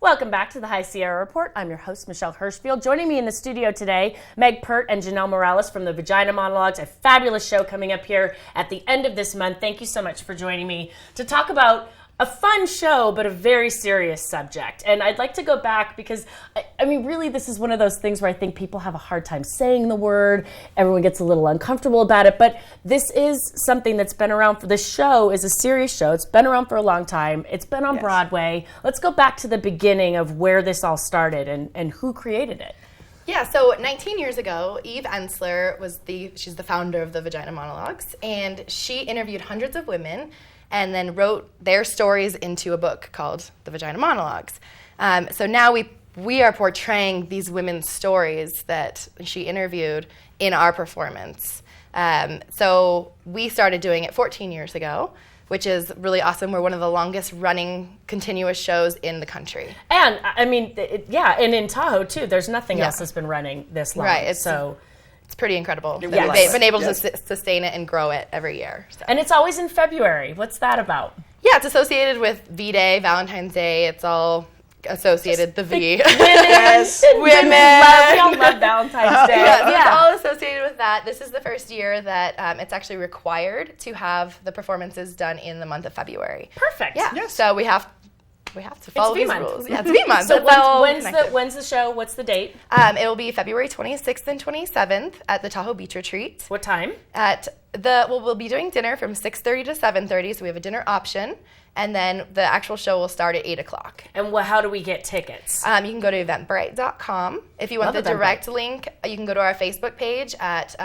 Welcome back to the High Sierra Report. I'm your host, Michelle Hirschfield. Joining me in the studio today, Meg Pert and Janelle Morales from the Vagina Monologues, a fabulous show coming up here at the end of this month. Thank you so much for joining me to talk about a fun show, but a very serious subject. And I'd like to go back because, I mean, really, this is one of those things where I think people have a hard time saying the word. Everyone gets a little uncomfortable about it. But this is something that's been around for, this show is a serious show. It's been around for a long time. It's been on Broadway. Let's go back to the beginning of where this all started and who created it. Yeah, so 19 years ago, Eve Ensler she's the founder of the Vagina Monologues, and she interviewed hundreds of women and then wrote their stories into a book called The Vagina Monologues. So now we are portraying these women's stories that she interviewed in our performance. So we started doing it 14 years ago, which is really awesome. We're one of the longest running continuous shows in the country. And I mean, and in Tahoe too, there's nothing else that's been running this long. Right, it's pretty incredible. They've been able to sustain it and grow it every year. So. And it's always in February. What's that about? Yeah, it's associated with V-Day, Valentines Day. It's all associated, the V. Women. We all love Valentine's Day. So it's all associated with that. This is the first year that it's actually required to have the performances done in the month of February. Perfect. Yeah. Yes. So we have to follow these rules. Yeah, it's V-month. So when's the show? What's the date? It'll be February 26th and 27th at the Tahoe Beach Retreat. What time? We'll be doing dinner from 6:30 to 7:30, so we have a dinner option. And then the actual show will start at 8 o'clock. And how do we get tickets? You can go to eventbrite.com. If you want the direct link, you can go to our Facebook page at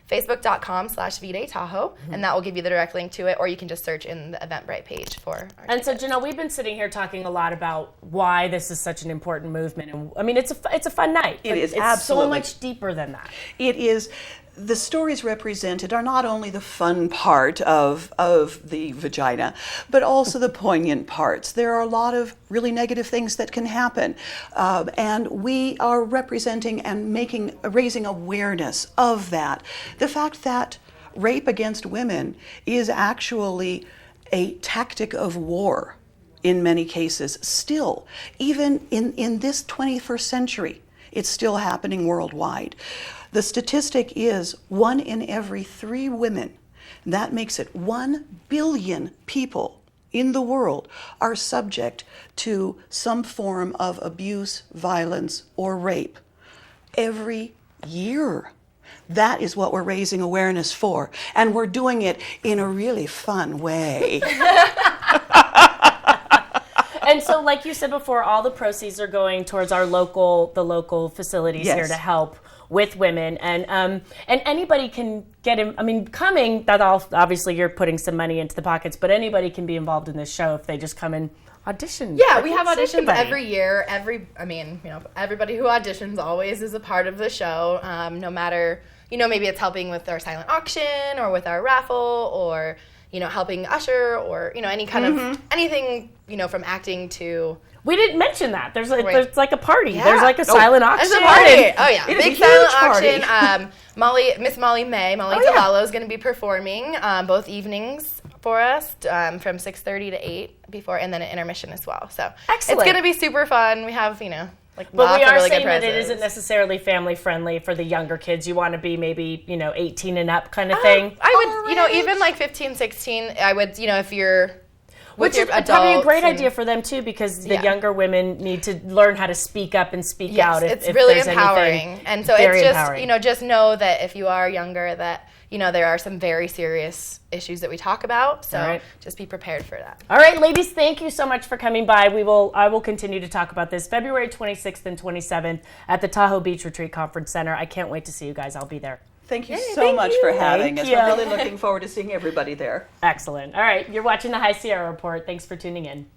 facebook.com/VDay Tahoe, and that will give you the direct link to it, or you can just search in the Eventbrite page for our tickets. So, Janelle, we've been sitting here talking a lot about why this is such an important movement. And I mean, it's a fun night. It is it's absolutely so much deeper than that. It is. The stories represented are not only the fun part of the vagina, but also the poignant parts. There are a lot of really negative things that can happen, and we are representing and raising awareness of that. The fact that rape against women is actually a tactic of war in many cases still, even in this 21st century, it's still happening worldwide. The statistic is 1 in every 3 women. That makes it 1 billion people in the world are subject to some form of abuse, violence, or rape every year. That is what we're raising awareness for, and we're doing it in a really fun way. And so, like you said before, all the proceeds are going towards the local facilities here to help with women, and anybody can get in. I mean, obviously you're putting some money into the pockets, but anybody can be involved in this show if they just come and audition. Yeah, we have auditions every year. Everybody who auditions always is a part of the show. No matter, maybe it's helping with our silent auction or with our raffle, or helping usher, or any kind of anything, from acting to. We didn't mention that. There's like a party. Yeah. There's like a silent auction. There's a party. Oh yeah, big silent auction. Miss Molly Talalo is going to be performing both evenings for us from 6:30 to 8 before, and then an intermission as well. So excellent. It's going to be super fun. We have but we are saying that it isn't necessarily family friendly for the younger kids. You want to be maybe 18 and up kind of thing. I would even like 15, 16. I would if you're. Which is probably a great idea for them too, because the younger women need to learn how to speak up and speak out. It's really empowering, and so it's just just know that if you are younger, that there are some very serious issues that we talk about. So just be prepared for that. All right, ladies, thank you so much for coming by. I will continue to talk about this February 26th and 27th at the Tahoe Beach Retreat Conference Center. I can't wait to see you guys. I'll be there. Thank you so much for having us. We're really looking forward to seeing everybody there. Excellent. All right, you're watching the High Sierra Report. Thanks for tuning in.